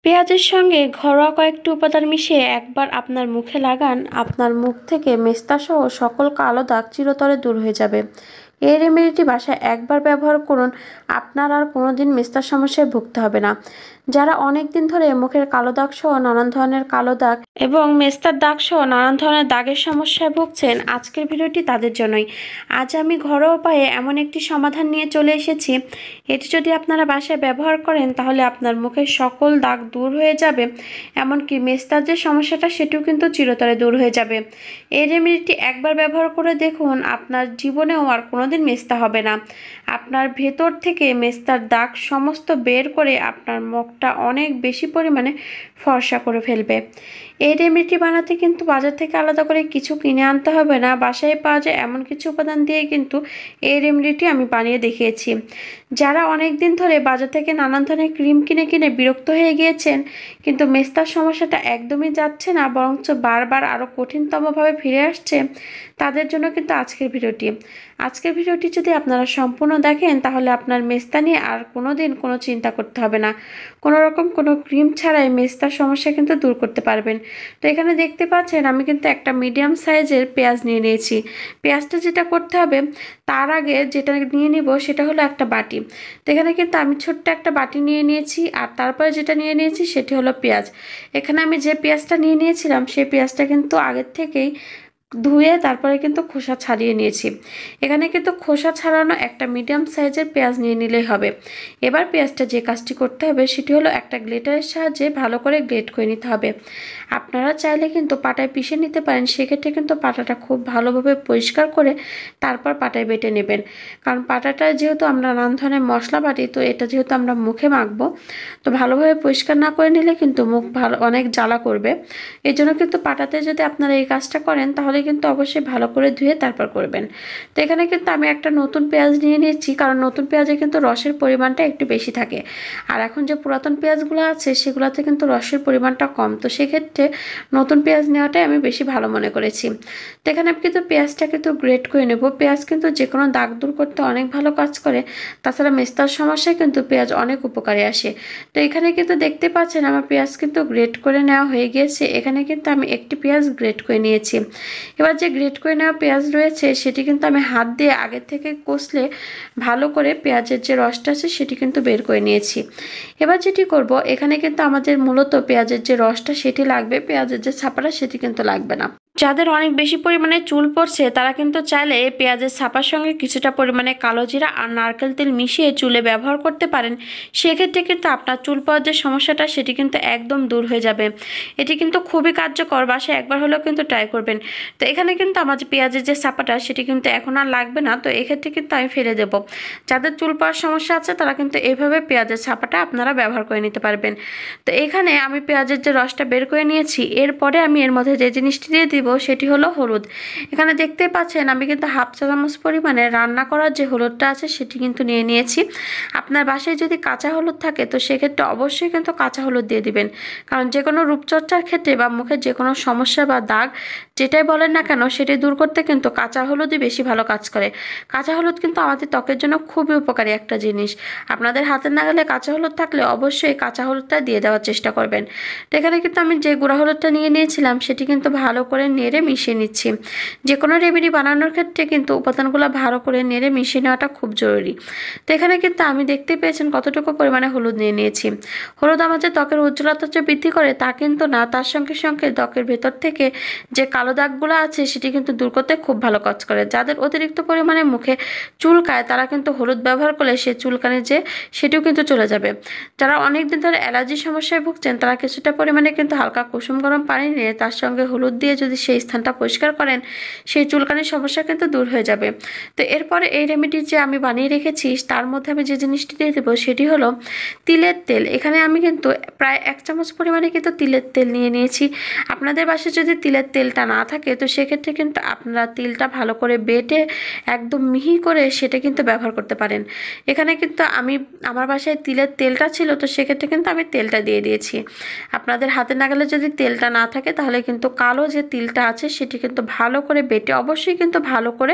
পেঁয়াজের সঙ্গে ঘরোয়া কয়েকটি উপাদান মিশিয়ে একবার আপনার মুখে লাগান, আপনার মুখ থেকে মেস্তাসহ সকল কালো দাগ চিরতরে দূর হয়ে যাবে। এই রেমেডিটি বাসায় একবার ব্যবহার করুন, আপনার আর কোনোদিন মেস্তার সমস্যায় ভুগতে হবে না। যারা অনেক দিন ধরে মুখের কালো দাগ সহ নানান ধরনের কালো দাগ এবং মেস্তার দাগ সহ নানান ধরনের দাগের সমস্যায় ভুগছেন, আজকের ভিডিওটি তাদের জন্যই। আজ আমি ঘরোয়া উপায়ে এমন একটি সমাধান নিয়ে চলে এসেছি। এটি যদি আপনারা বাসায় ব্যবহার করেন তাহলে আপনার মুখের সকল দাগ দূর হয়ে যাবে, এমনকি মেস্তার যে সমস্যাটা সেটিও কিন্তু চিরতরে দূর হয়ে যাবে। এই রেমেডিটি একবার ব্যবহার করে দেখুন, আপনার জীবনেও আর কোনোদিন মেস্তা হবে না। আপনার ভেতর থেকে মেস্তার দাগ সমস্ত বের করে আপনার মুখটা অনেক বেশি পরিমাণে ফর্সা করে ফেলবে। এই রেমেডিটি বানাতে কিন্তু বাজার থেকে আলাদা করে কিছু কিনে আনতে হবে না, বাসায় পাওয়া যায় এমন কিছু উপাদান দিয়ে কিন্তু এই রেমেডিটি আমি বানিয়ে দেখিয়েছি। যারা অনেক দিন ধরে বাজার থেকে নানান ধরনের ক্রিম কিনে কিনে বিরক্ত হয়ে গিয়েছেন, কিন্তু মেস্তার সমস্যাটা একদমই যাচ্ছে না, বরঞ্চ বারবার আরও কঠিনতমভাবে ফিরে আসছে, তাদের জন্য কিন্তু আজকের ভিডিওটি যদি আপনারা সম্পূর্ণ দেখেন তাহলে আপনার মেস্তা নিয়ে আর কোনো দিন কোনো চিন্তা করতে হবে না। কোনো রকম কোনো ক্রিম ছাড়াই মেস্তার সমস্যা কিন্তু দূর করতে পারবেন। তো এখানে দেখতে পাচ্ছেন আমি কিন্তু একটা মিডিয়াম সাইজের পেঁয়াজ নিয়ে নিয়েছি। পেঁয়াজটা যেটা করতে হবে, তার আগে যেটা নিয়ে নিব সেটা হলো একটা বাটি। তো এখানে কিন্তু আমি ছোট্ট একটা বাটি নিয়ে নিয়েছি, আর তারপরে যেটা নিয়ে নিয়েছি সেটি হলো পেঁয়াজ। এখানে আমি যে পেঁয়াজটা নিয়ে নিয়েছিলাম সেই পেঁয়াজটা কিন্তু আগের থেকেই ধুয়ে তারপরে কিন্তু খোসা ছাড়িয়ে নিয়েছি। এখানে কিন্তু খোসা ছাড়ানো একটা মিডিয়াম সাইজের পেঁয়াজ নিয়ে নিলেই হবে। এবার পেঁয়াজটা যে কাজটি করতে হবে সেটি হলো একটা গ্রেটারের সাহায্যে ভালো করে গ্রেট করে নিতে হবে। আপনারা চাইলে কিন্তু পাটায় পিষে নিতে পারেন, সেক্ষেত্রে কিন্তু পাটাটা খুব ভালোভাবে পরিষ্কার করে তারপর পাটায় বেটে নেবেন। কারণ পাটাটা যেহেতু আমরা নানান ধরনের মশলা বাটি, তো এটা যেহেতু আমরা মুখে মাখবো, তো ভালোভাবে পরিষ্কার না করে নিলে কিন্তু মুখ অনেক জ্বালা করবে। এই জন্য কিন্তু পাটাতে যদি আপনারা এই কাজটা করেন তাহলে কিন্তু অবশ্যই ভালো করে ধুয়ে তারপর করবেন। তো এখানে কিন্তু আমি একটা নতুন পেঁয়াজ নিয়ে নিয়েছি, কারণ নতুন পেঁয়াজে কিন্তু রসের পরিমাণটা একটু বেশি থাকে, আর এখন যে পুরাতন পেঁয়াজগুলো আছে সেগুলোতে কিন্তু রসের পরিমাণটা কম। তো সেক্ষেত্রে নতুন পেঁয়াজ নেওয়াটাই আমি বেশি ভালো মনে করেছি। তো এখানে আমি কিন্তু পেঁয়াজটা কিন্তু গ্রেট করে নেব। পেঁয়াজ কিন্তু যে কোনো দাগ দূর করতে অনেক ভালো কাজ করে, তাছাড়া মেস্তার সমস্যায় কিন্তু পেঁয়াজ অনেক উপকারে আসে। তো এখানে কিন্তু দেখতে পাচ্ছেন আমার পেঁয়াজ কিন্তু গ্রেট করে নেওয়া হয়ে গিয়েছে। এখানে কিন্তু আমি একটি পেঁয়াজ গ্রেট করে নিয়েছি। এবার যে গ্রেট করে নেওয়া পেঁয়াজ রয়েছে সেটি কিন্তু আমি হাত দিয়ে আগে থেকে কষলে ভালো করে পেঁয়াজের যে রসটা আছে সেটি কিন্তু বের করে নিয়েছি। এবার যেটি করব, এখানে কিন্তু আমাদের মূলত পেঁয়াজের যে রসটা সেটি লাগবে, পেঁয়াজের যে ছাপাটা সেটি কিন্তু লাগবে না। যাদের অনেক বেশি পরিমাণে চুল পড়ছে তারা কিন্তু চাইলে পেঁয়াজের ছাপার সঙ্গে কিছুটা পরিমাণে কালো জিরা আর নারকেল তেল মিশিয়ে চুলে ব্যবহার করতে পারেন। সেক্ষেত্রে কিন্তু আপনার চুল পড়ার যে সমস্যাটা সেটি কিন্তু একদম দূর হয়ে যাবে। এটি কিন্তু খুবই কার্যকর, বাসায় একবার হলেও কিন্তু ট্রাই করবেন। তো এখানে কিন্তু আমার যে পেঁয়াজের যে ছাপাটা সেটি কিন্তু এখন আর লাগবে না, তো এক্ষেত্রে কিন্তু আমি ফেলে দেবো। যাদের চুল পড়ার সমস্যা আছে তারা কিন্তু এইভাবে পেঁয়াজের ছাপাটা আপনারা ব্যবহার করে নিতে পারবেন। তো এখানে আমি পেঁয়াজের যে রসটা বের করে নিয়েছি, এরপরে আমি এর মধ্যে যে জিনিসটি দিয়ে দিব সেটি হলো হলুদ। এখানে দেখতে পাচ্ছেন আমি কিন্তু হাফ চা চামচ পরিমাণে রান্না করার যে হলুদটা আছে সেটি কিন্তু নিয়ে নিয়েছি। আপনার বাসায় যদি কাঁচা হলুদ থাকে তো সেক্ষেত্রে অবশ্যই কিন্তু কাঁচা হলুদ দিয়ে দিবেন, কারণ যে কোনো রূপচর্চার ক্ষেত্রে বা মুখের যে কোনো সমস্যা বা দাগ যেটাই বলেন না কেন সেটি দূর করতে কিন্তু কাঁচা হলুদই বেশি ভালো কাজ করে। কাঁচা হলুদ কিন্তু আমাদের ত্বকের জন্য খুবই উপকারী একটা জিনিস। আপনাদের হাতের নাগালে কাঁচা হলুদ থাকলে অবশ্যই কাঁচা হলুদটা দিয়ে দেওয়ার চেষ্টা করবেন। তো এখানে কিন্তু আমি যে গুঁড়া হলুদটা নিয়ে নিয়েছিলাম সেটি কিন্তু ভালো করে নেড়ে মিশিয়ে নিচ্ছি। যে কোনো রেমেডি বানানোর ক্ষেত্রে কিন্তু উপাদানগুলো ভালো করে নেড়ে মিশিয়ে নেওয়াটা খুব জরুরি। তো এখানে কিন্তু আমি দেখতে পেয়েছেন কতটুকু পরিমাণে হলুদ নিয়ে নিয়েছি। হলুদ আমাদের ত্বকের উজ্জ্বলতা যে বৃদ্ধি করে তা কিন্তু না, তার সঙ্গে সঙ্গে ত্বকের ভেতর থেকে যে কালো দাগগুলো আছে সেটি কিন্তু দূর করতে খুব ভালো কাজ করে। যাদের অতিরিক্ত পরিমাণে মুখে চুলকায় তারা কিন্তু হলুদ ব্যবহার করলে সে চুলকানি যে সেটিও কিন্তু চলে যাবে। যারা অনেক দিন ধরে অ্যালার্জির সমস্যায় ভুগছেন তারা কিছুটা পরিমাণে কিন্তু হালকা কুসুম গরম পানি নিয়ে তার সঙ্গে হলুদ দিয়ে যদি সেই স্থানটা পরিষ্কার করেন, সেই চুলকানির সমস্যা কিন্তু দূর হয়ে যাবে। তো এরপরে এই রেমেডি যে আমি বানিয়ে রেখেছি তার মধ্যে আমি যে জিনিসটি দিয়ে দেবো সেটি হলো তিলের তেল। এখানে আমি কিন্তু প্রায় 1 চামচ পরিমাণে কিন্তু তিলের তেল নিয়ে নিয়েছি। আপনাদের বাসায় যদি তিলের তেলটা না থাকে তো সেক্ষেত্রে কিন্তু আপনারা তিলটা ভালো করে বেটে একদম মিহি করে সেটা কিন্তু ব্যবহার করতে পারেন। এখানে কিন্তু আমার বাসায় তিলের তেলটা ছিল, তো সেক্ষেত্রে কিন্তু আমি তেলটা দিয়ে দিয়েছি। আপনাদের হাতের নাগালে যদি তেলটা না থাকে তাহলে কিন্তু কালো যে তিল তেলটা আছে সেটি কিন্তু ভালো করে বেটে অবশ্যই কিন্তু ভালো করে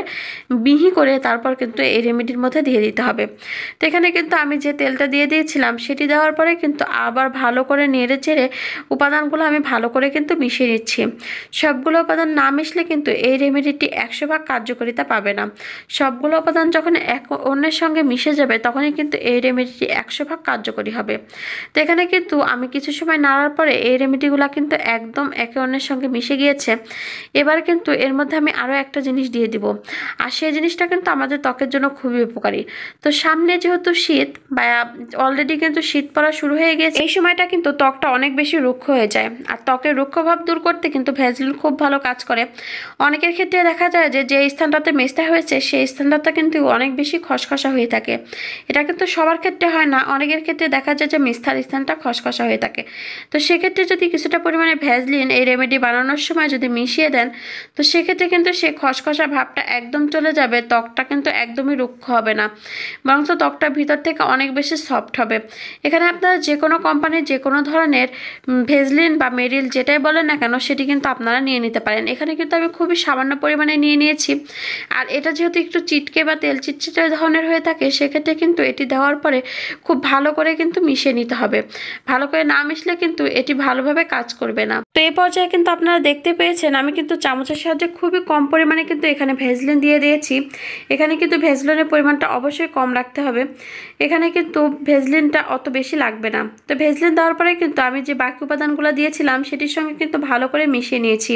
মিহি করে তারপর কিন্তু এই রেমেডির মধ্যে দিয়ে দিতে হবে। তো এখানে কিন্তু আমি যে তেলটা দিয়ে দিয়েছিলাম সেটি দেওয়ার পরে কিন্তু আবার ভালো করে নেড়ে চেড়ে উপাদানগুলো আমি ভালো করে কিন্তু মিশিয়ে নিচ্ছি। সবগুলো উপাদান না মিশলে কিন্তু এই রেমেডিটি 100% কার্যকারিতা পাবে না। সবগুলো উপাদান যখন এক অন্যের সঙ্গে মিশে যাবে তখনই কিন্তু এই রেমেডিটি 100% কার্যকরী হবে। তো এখানে কিন্তু আমি কিছু সময় নাড়ার পরে এই রেমেডিগুলো কিন্তু একদম একে অন্যের সঙ্গে মিশে গিয়েছে। এবার কিন্তু এর মধ্যে আমি আরও একটা জিনিস দিয়ে দিব, আর সেই জিনিসটা কিন্তু আমাদের ত্বকের জন্য খুবই উপকারী। তো সামনে যেহেতু শীত বা অলরেডি কিন্তু শীত পড়া শুরু হয়ে গেছে, এই সময়টা কিন্তু ত্বকটা অনেক বেশি রুক্ষ হয়ে যায়, আর ত্বকের রুক্ষভাব দূর করতে কিন্তু ভ্যাসলিন খুব ভালো কাজ করে। অনেকের ক্ষেত্রে দেখা যায় যে যে স্থানটাতে মেস্তা হয়েছে সেই স্থানটাতে কিন্তু অনেক বেশি খসখসা হয়ে থাকে। এটা কিন্তু সবার ক্ষেত্রে হয় না, অনেকের ক্ষেত্রে দেখা যায় যে মেস্তার স্থানটা খসখসা হয়ে থাকে। তো সেক্ষেত্রে যদি কিছুটা পরিমাণে ভ্যাসলিন এই রেমেডি বানানোর সময় যদি মিশিয়ে দেন, তো সেক্ষেত্রে কিন্তু সেই খসখসা ভাবটা একদম চলে যাবে, ত্বকটা কিন্তু একদমই রুক্ষ হবে না, বরং ত্বকটা ভিতর থেকে অনেক বেশি সফট হবে। এখানে আপনারা যে কোনো কোম্পানির যে কোনো ধরনের ভ্যাসলিন বা মেরিল যেটাই বলেন না কেন সেটি কিন্তু আপনারা নিয়ে নিতে পারেন। এখানে কিন্তু আমি খুবই সামান্য পরিমাণে নিয়ে নিয়েছি, আর এটা যেহেতু একটু চিটকে বা তেল চিটচিটে ধরনের হয়ে থাকে সেক্ষেত্রে কিন্তু এটি দেওয়ার পরে খুব ভালো করে কিন্তু মিশিয়ে নিতে হবে। ভালো করে না মিশলে কিন্তু এটি ভালোভাবে কাজ করবে না। তো এই পর্যায়ে কিন্তু আপনারা দেখতে পেয়েছেন আমি কিন্তু চামচের সাহায্যে খুবই কম পরিমাণে কিন্তু এখানে ভ্যাসলিন দিয়ে দিয়েছি। এখানে কিন্তু ভ্যাসলিনের পরিমাণটা অবশ্যই কম রাখতে হবে, এখানে কিন্তু ভ্যাসলিনটা অত বেশি লাগবে না। তো ভ্যাসলিন দেওয়ার পরে কিন্তু আমি যে বাকি উপাদানগুলো দিয়েছিলাম সেটির সঙ্গে কিন্তু ভালো করে মিশিয়ে নিয়েছি।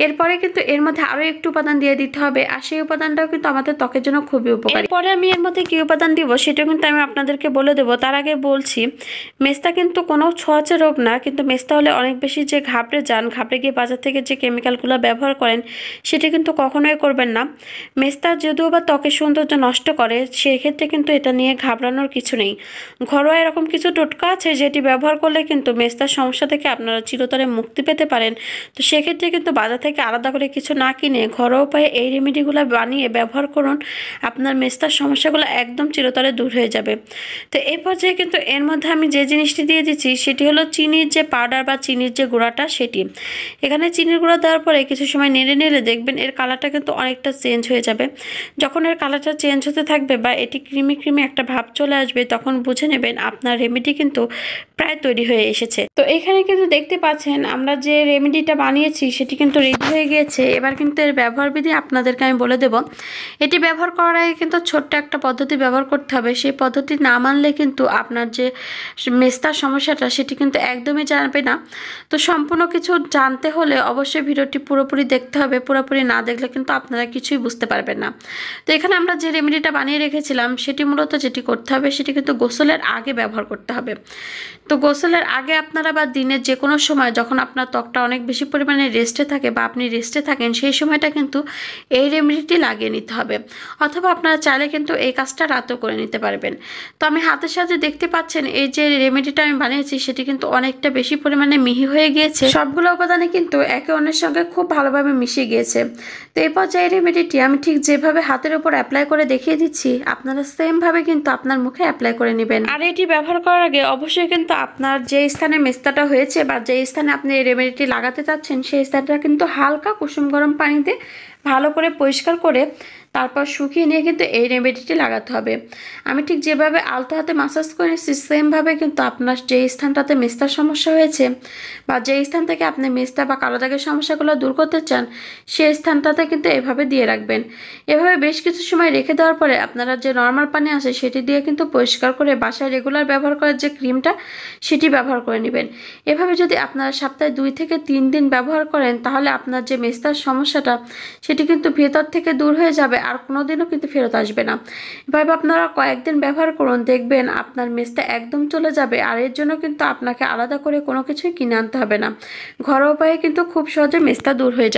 এরপরে কিন্তু এর মধ্যে আরও একটু উপাদান দিয়ে দিতে হবে, আর সেই উপাদানটাও কিন্তু আমাদের ত্বকের জন্য খুবই উপকারী। এরপরে আমি এর মধ্যে কী উপাদান দিব সেটাও কিন্তু আমি আপনাদেরকে বলে দেবো। তার আগে বলছি, মেস্তা কিন্তু কোনো ছোঁয়াচে রোগ না, কিন্তু মেস্তা হলে অনেক বেশি যে ঘাবড়ে যান, ঘাবড়ে গিয়ে বাজার থেকে যে কেমিক্যালগুলো ব্যবহার করেন সেটা কিন্তু কখনোই করবেন না। মেস্তা যদিও বা ত্বকের সৌন্দর্য নষ্ট করে, সেক্ষেত্রে কিন্তু এটা নিয়ে ঘাবড়ানোর কিছু নেই। ঘরোয়া এরকম কিছু টোটকা আছে যেটি ব্যবহার করলে কিন্তু মেস্তার সমস্যা থেকে আপনারা চিরতরে মুক্তি পেতে পারেন। তো সেক্ষেত্রে কিন্তু বাজার থেকে আলাদা করে কিছু না কিনে ঘরোয়া উপায়ে এই রেমেডিগুলো বানিয়ে ব্যবহার করুন, আপনার মেস্তার সমস্যাগুলো একদম চিরতরে দূর হয়ে যাবে। তো এই পর্যায়ে কিন্তু এর মধ্যে আমি যে জিনিসটি দিয়ে দিচ্ছি সেটি হলো চিনির যে পাউডার বা চিনির যে গুঁড়াটা সেটি। এখানে চিনির গুঁড়া দেওয়ার পরে কিছু সময় নেড়ে নেড়ে দেখবেন এর কালারটা কিন্তু অনেকটা চেঞ্জ হয়ে যাবে। যখন এর কালারটা চেঞ্জ হতে থাকবে বা এটি ক্রিমি ক্রিমি একটা ভাব চলে আসবে, তখন বুঝে নেবেন আপনার রেমেডি কিন্তু প্রায় তৈরি হয়ে এসেছে। তো এখানে কিন্তু দেখতে পাচ্ছেন আমরা যে রেমেডিটা বানিয়েছি সেটি কিন্তু রেডি হয়ে গিয়েছে। এবার কিন্তু এর ব্যবহার বিধি আপনাদেরকে আমি বলে দেব। এটি ব্যবহার করার আগে কিন্তু ছোট্ট একটা পদ্ধতি ব্যবহার করতে হবে, সেই পদ্ধতি না মানলে কিন্তু আপনার যে মেস্তার সমস্যাটা সেটি কিন্তু একদমই জানবে না। তো সম্পূর্ণ কিছু জানতে হলে অবশ্যই ভিডিওটি পুরোপুরি দেখতে হবে, পুরোপুরি না দেখলে কিন্তু আপনারা কিছুই বুঝতে পারবেন না। তো এখানে আমরা যে রেমেডিটা বানিয়ে রেখেছিলাম সেটি মূলত যেটি করতে হবে সেটি কিন্তু গোসলের আগে ব্যবহার করতে হবে। তো গোসলের আগে আপনারা বা দিনের যে কোনো সময় যখন আপনার ত্বকটা অনেক বেশি পরিমাণে রেস্টে থাকে বা আপনি রেস্টে থাকেন সেই সময়টা কিন্তু এই রেমেডিটি লাগিয়ে নিতে হবে, অথবা আপনারা চাইলে কিন্তু এই কাজটা রাতেও করে নিতে পারবেন। তো আমি হাতের সাথে দেখতে পাচ্ছেন এই যে রেমেডিটা আমি বানিয়েছি সেটি কিন্তু অনেকটা বেশি পরিমাণে মিহি হয়ে গিয়েছে, সবগুলো উপাদানে কিন্তু একে অন্যের সঙ্গে খুব ভালোভাবে মিশে গিয়েছে। তো এই পর্যায়ে রেমেডিটি আমি ঠিক যেভাবে হাতের উপর অ্যাপ্লাই করে দেখিয়ে দিচ্ছি আপনারা সেমভাবে কিন্তু আপনার মুখে অ্যাপ্লাই করে নেবেন। আর এটি ব্যবহার করার আগে অবশ্যই কিন্তু আপনার যে স্থানে মেস্তাটা হয়েছে বা যে স্থানে আপনি এই রেমেডিটি লাগাতে চাচ্ছেন সেই স্থানটা কিন্তু হালকা কুসুম গরম পানিতে ভালো করে পরিষ্কার করে তারপর শুকিয়ে নিয়ে কিন্তু এই রেমেডিটি লাগাতে হবে। আমি ঠিক যেভাবে আলতো হাতে মাসাজ করেছি সেমভাবে কিন্তু আপনার যে স্থানটাতে মেস্তার সমস্যা হয়েছে বা যে স্থান থেকে আপনি মেস্তা বা কালো দাগের সমস্যাগুলো দূর করতে চান সেই স্থানটাতে কিন্তু এভাবে দিয়ে রাখবেন। এভাবে বেশ কিছু সময় রেখে দেওয়ার পরে আপনারা যে নর্মাল পানি আছে সেটি দিয়ে কিন্তু পরিষ্কার করে বাসায় রেগুলার ব্যবহার করার যে ক্রিমটা সেটি ব্যবহার করে নেবেন। এভাবে যদি আপনারা সপ্তাহে 2 থেকে 3 দিন ব্যবহার করেন তাহলে আপনার যে মেস্তার সমস্যাটা সেটি কিন্তু ভেতর থেকে দূর হয়ে যাবে, আর কোনোদিনও কিন্তু ফেরত আসবে না। এভাবে আপনারা কয়েকদিন ব্যবহার করুন, দেখবেন আপনার মেস্তা একদম চলে যাবে। আর এর জন্য কিন্তু আপনাকে আলাদা করে কোনো কিছুই কিনে আনতে হবে না, ঘরোয়া উপায়ে কিন্তু খুব সহজে মেস্তা দূর হয়ে যাবে।